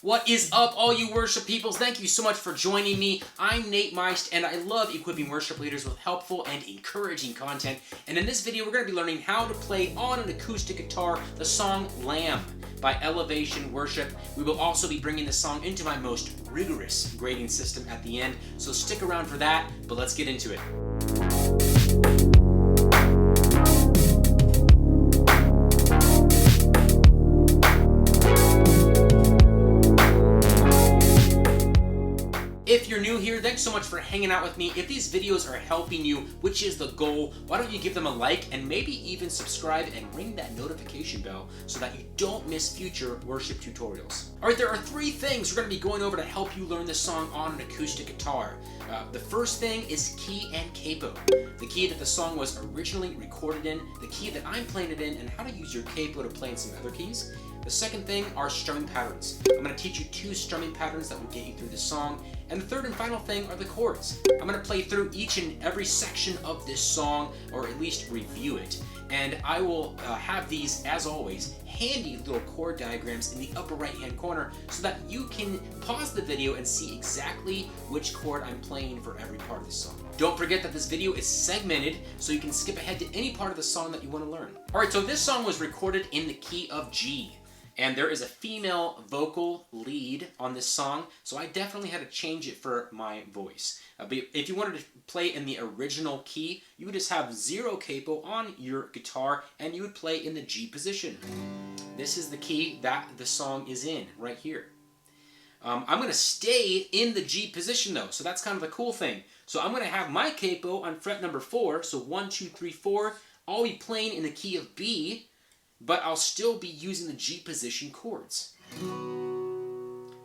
What is up, all you worship peoples? Thank you so much for joining me. I'm Nate Meist, and I love equipping worship leaders with helpful and encouraging content. And in this video, we're going to be learning how to play on an acoustic guitar the song Lamb by Elevation Worship. We will also be bringing this song into my most rigorous grading system at the end, so stick around for that, but let's get into it. If you're new here, thanks so much for hanging out with me. If these videos are helping you, which is the goal, why don't you give them a like and maybe even subscribe and ring that notification bell so that you don't miss future worship tutorials. All right, there are three things we're going to be going over to help you learn this song on an acoustic guitar. The first thing is key and capo. The key that the song was originally recorded in, the key that I'm playing it in, and how to use your capo to play in some other keys. The second thing are strumming patterns. I'm going to teach you 2 strumming patterns that will get you through the song. And the third and final thing are the chords. I'm going to play through each and every section of this song, or at least review it. And I will have these, as always, handy little chord diagrams in the upper right-hand corner so that you can pause the video and see exactly which chord I'm playing for every part of the song. Don't forget that this video is segmented, so you can skip ahead to any part of the song that you want to learn. All right, so this song was recorded in the key of G. And there is a female vocal lead on this song, so I definitely had to change it for my voice. But if you wanted to play in the original key, you would just have 0 capo on your guitar, and you would play in the G position. This is the key that the song is in, right here. I'm going to stay in the G position, though, so that's kind of the cool thing. So I'm going to have my capo on fret number 4, so 1, 2, 3, 4. I'll be playing in the key of B, but I'll still be using the G position chords.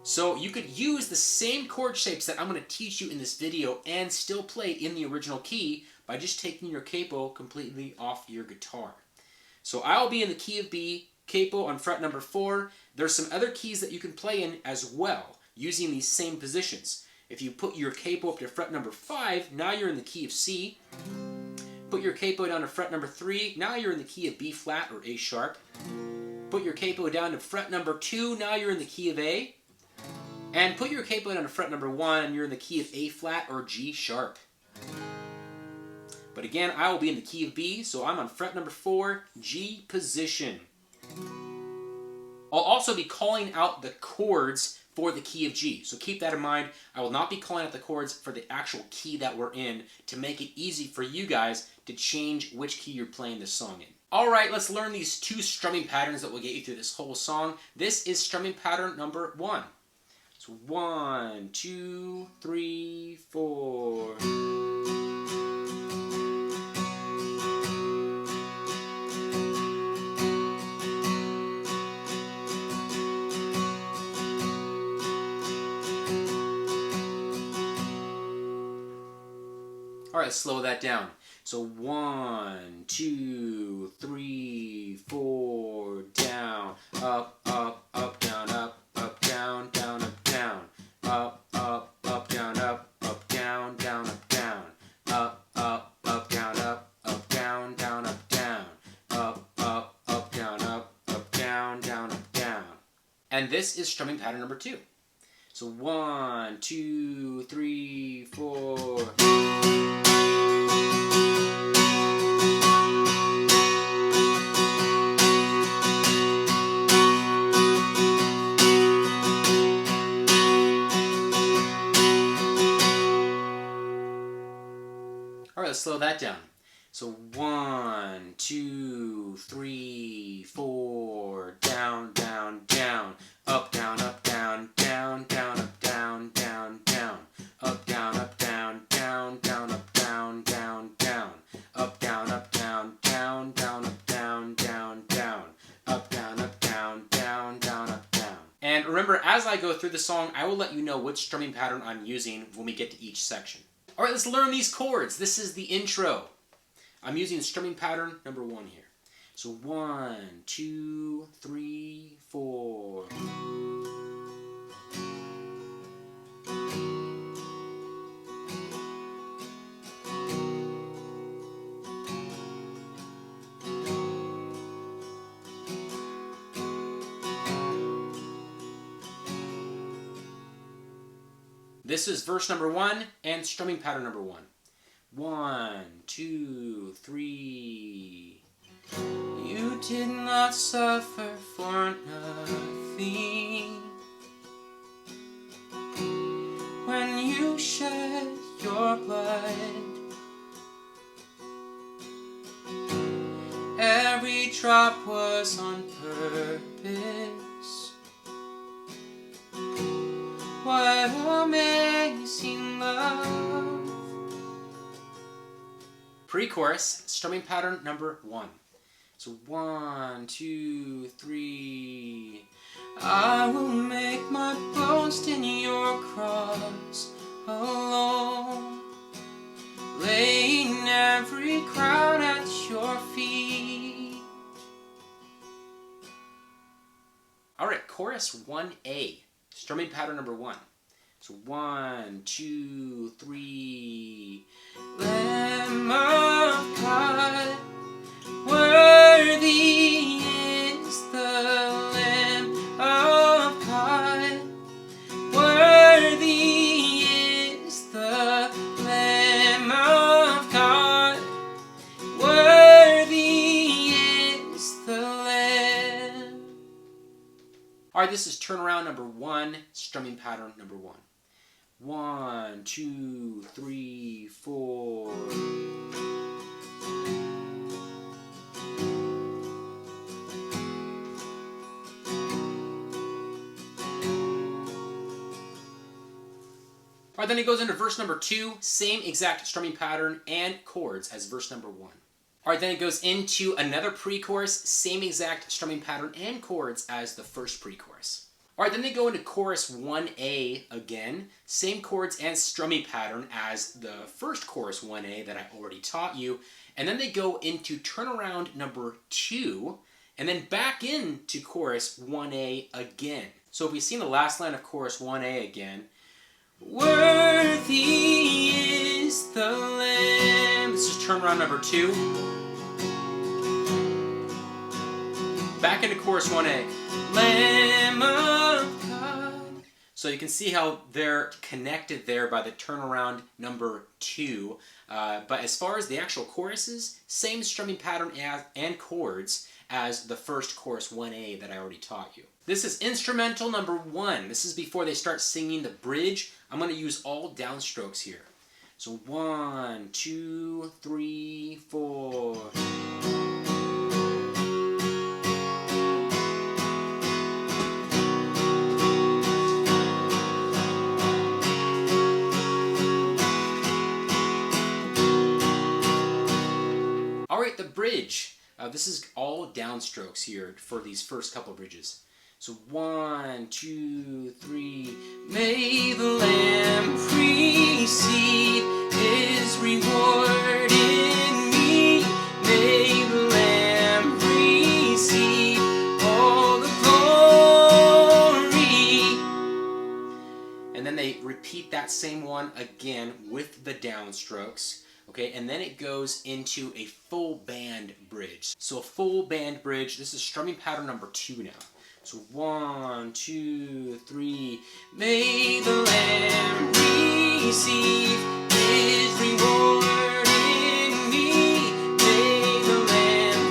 So you could use the same chord shapes that I'm going to teach you in this video and still play in the original key by just taking your capo completely off your guitar. So I'll be in the key of B, capo on fret number 4. There's some other keys that you can play in as well, using these same positions. If you put your capo up to fret number 5, now you're in the key of C. Put your capo down to fret number 3, now you're in the key of B flat or A sharp. Put your capo down to fret number 2, now you're in the key of A. And put your capo down to fret number 1, and you're in the key of A flat or G sharp. But again, I will be in the key of B, so I'm on fret number 4, G position. I'll also be calling out the chords for the key of G. So keep that in mind. I will not be calling out the chords for the actual key that we're in to make it easy for you guys to change which key you're playing this song in. All right, let's learn these 2 strumming patterns that will get you through this whole song. This is strumming pattern number 1. So 1, 2, 3, 4. All right, slow that down. So 1, 2, 3, 4, down, up, up, up, down, up, down, down, up, down, up, down, up, down, down, up, down, up, down, up, down, down, up, down, up, down, up, down, down, up, down. And this is strumming pattern number 2. So 1, 2, 3, 4. All right, let's slow that down. So 1, 2, 3, 4, down, down, down, up, down, down, down, up, down, down, down, up, down, down, down, up, down, down, down, up, down, down, down, up, down, down, down, up, down, down, up, down. And remember, as I go through the song, I will let you know which strumming pattern I'm using when we get to each section. All right, let's learn these chords. This is the intro. I'm using strumming pattern number 1 here. So 1, 2, 3, 4. This is verse number 1 and strumming pattern number 1. 1, 2, 3. You did not suffer for nothing when you shed your blood. Every drop was on purpose. What amazing love. Pre-chorus, strumming pattern number 1. So 1, 2, 3. I will make my boast in your cross alone, laying every crown at your feet. Alright, chorus 1A, strumming pattern number 1. So 1, 2, 3. Lamb of God, worthy is the Lamb of God. Worthy is the Lamb of God. Worthy is the Lamb. Alright, this is turnaround number 1, strumming pattern number 1. 1, 2, 3, 4. Alright, then it goes into verse number 2, same exact strumming pattern and chords as verse number 1. Alright, then it goes into another pre-chorus, same exact strumming pattern and chords as the first pre-chorus. Alright, then they go into chorus 1A again, same chords and strumming pattern as the first chorus 1A that I already taught you, and then they go into turnaround number 2, and then back into chorus 1A again. So if we see the last line of chorus 1A again, worthy is the Lamb. This is turnaround number 2. Back into chorus 1A. Lamb of God. So you can see how they're connected there by the turnaround number 2. But as far as the actual choruses, same strumming pattern and chords as the first chorus 1A that I already taught you. This is instrumental number 1. This is before they start singing the bridge. I'm going to use all downstrokes here. So 1, 2, 3, 4. Alright, the bridge. This is all downstrokes here for these first couple bridges. So 1, 2, 3. May the Lamb receive his reward in me. May the Lamb receive all the glory. And then they repeat that same one again with the downstrokes. Okay, and then it goes into a full band bridge. So a full band bridge, this is strumming pattern number 2 now. So 1, 2, 3. May the Lamb receive his reward in me. May the Lamb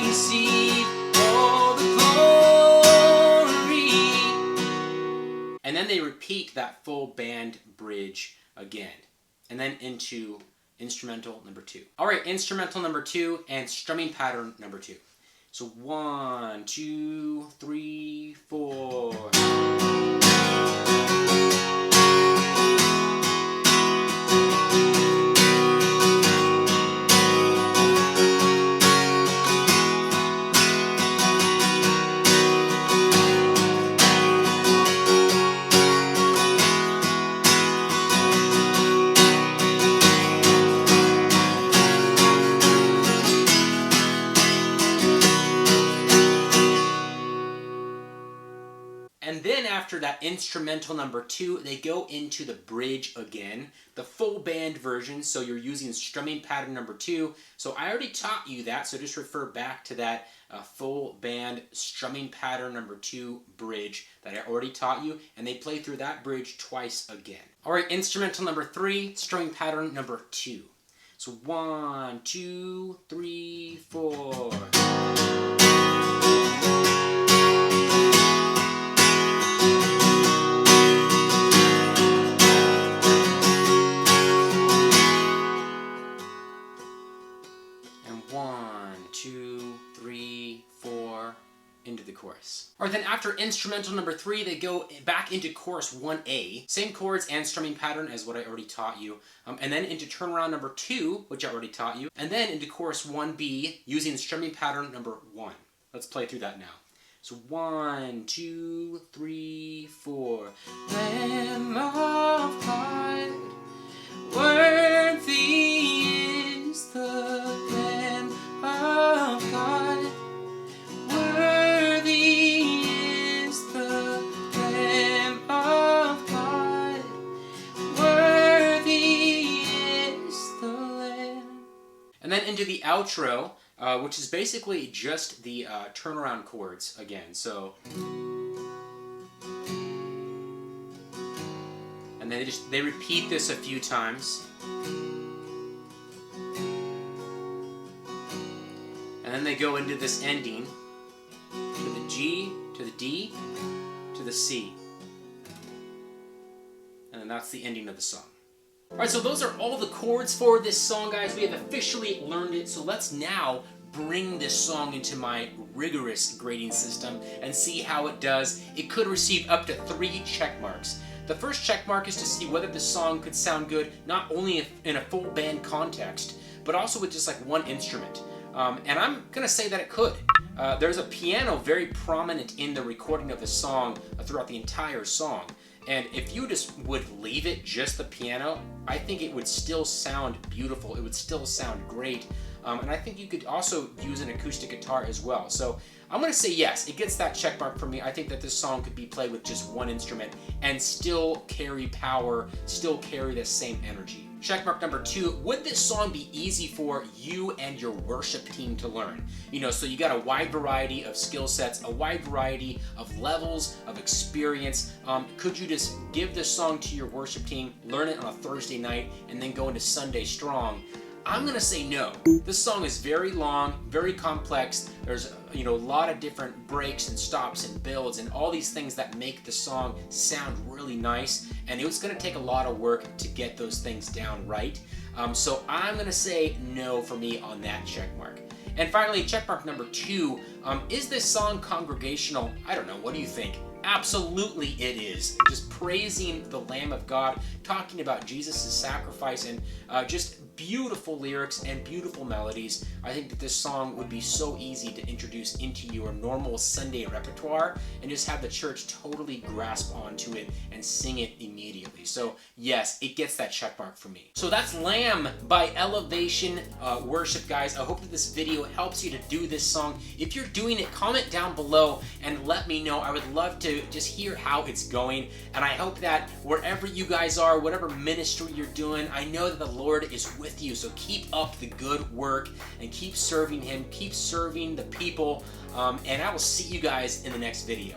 receive all the glory. And then they repeat that full band bridge again. And then into instrumental number 2. Alright, instrumental number 2 and strumming pattern number 2. So 1, 2, 3, 4. And then that instrumental number 2, they go into the bridge again, the full band version, so you're using strumming pattern number 2. So I already taught you that, so just refer back to that full band strumming pattern number 2 bridge that I already taught you, and they play through that bridge twice again. Alright, instrumental number 3, strumming pattern number 2. So 1, 2, 3, 4. And 1, 2, 3, 4, into the chorus. Alright, then after instrumental number 3, they go back into chorus 1A. Same chords and strumming pattern as what I already taught you. And then into turnaround number 2, which I already taught you. And then into chorus 1B, using strumming pattern number 1. Let's play through that now. So 1, 2, 3, 4. Lamb of God, worthy is the Lamb of God. Worthy is the Lamb of God. Worthy is the Lamb. And then into the outro, which is basically just the turnaround chords again. So, and then they repeat this a few times. And then they go into this ending to the G, to the D, to the C. And then that's the ending of the song. Alright, so those are all the chords for this song, guys. We have officially learned it, so let's now bring this song into my rigorous grading system and see how it does. It could receive up to 3 check marks. The first check mark is to see whether the song could sound good, not only in a full band context, but also with just like one instrument. And I'm gonna say that it could. There's a piano very prominent in the recording of the song throughout the entire song. And if you just would leave it just the piano, I think it would still sound beautiful. It would still sound great. And I think you could also use an acoustic guitar as well. So I'm going to say yes, it gets that check mark for me. I think that this song could be played with just one instrument and still carry power, still carry the same energy. Checkmark number 2, would this song be easy for you and your worship team to learn? You know, so you got a wide variety of skill sets, a wide variety of levels of experience. Could you just give this song to your worship team, learn it on a Thursday night, and then go into Sunday strong? I'm gonna say no. This song is very long, very complex. There's a lot of different breaks and stops and builds and all these things that make the song sound really nice, and it's gonna take a lot of work to get those things down right. So I'm gonna say no for me on that check mark. And finally, checkmark number 2, is this song congregational? I don't know, what do you think? Absolutely it is. Just praising the Lamb of God, talking about Jesus' sacrifice, and just beautiful lyrics and beautiful melodies. I think that this song would be so easy to introduce into your normal Sunday repertoire and just have the church totally grasp onto it and sing it immediately. So yes, it gets that check mark for me. So that's Lamb by Elevation Worship, guys. I hope that this video helps you to do this song. If you're doing it, comment down below and let me know. I would love to just hear how it's going, and I hope that wherever you guys are, whatever ministry you're doing, I know that the Lord is with you. So keep up the good work and keep serving Him, keep serving the people, and I will see you guys in the next video.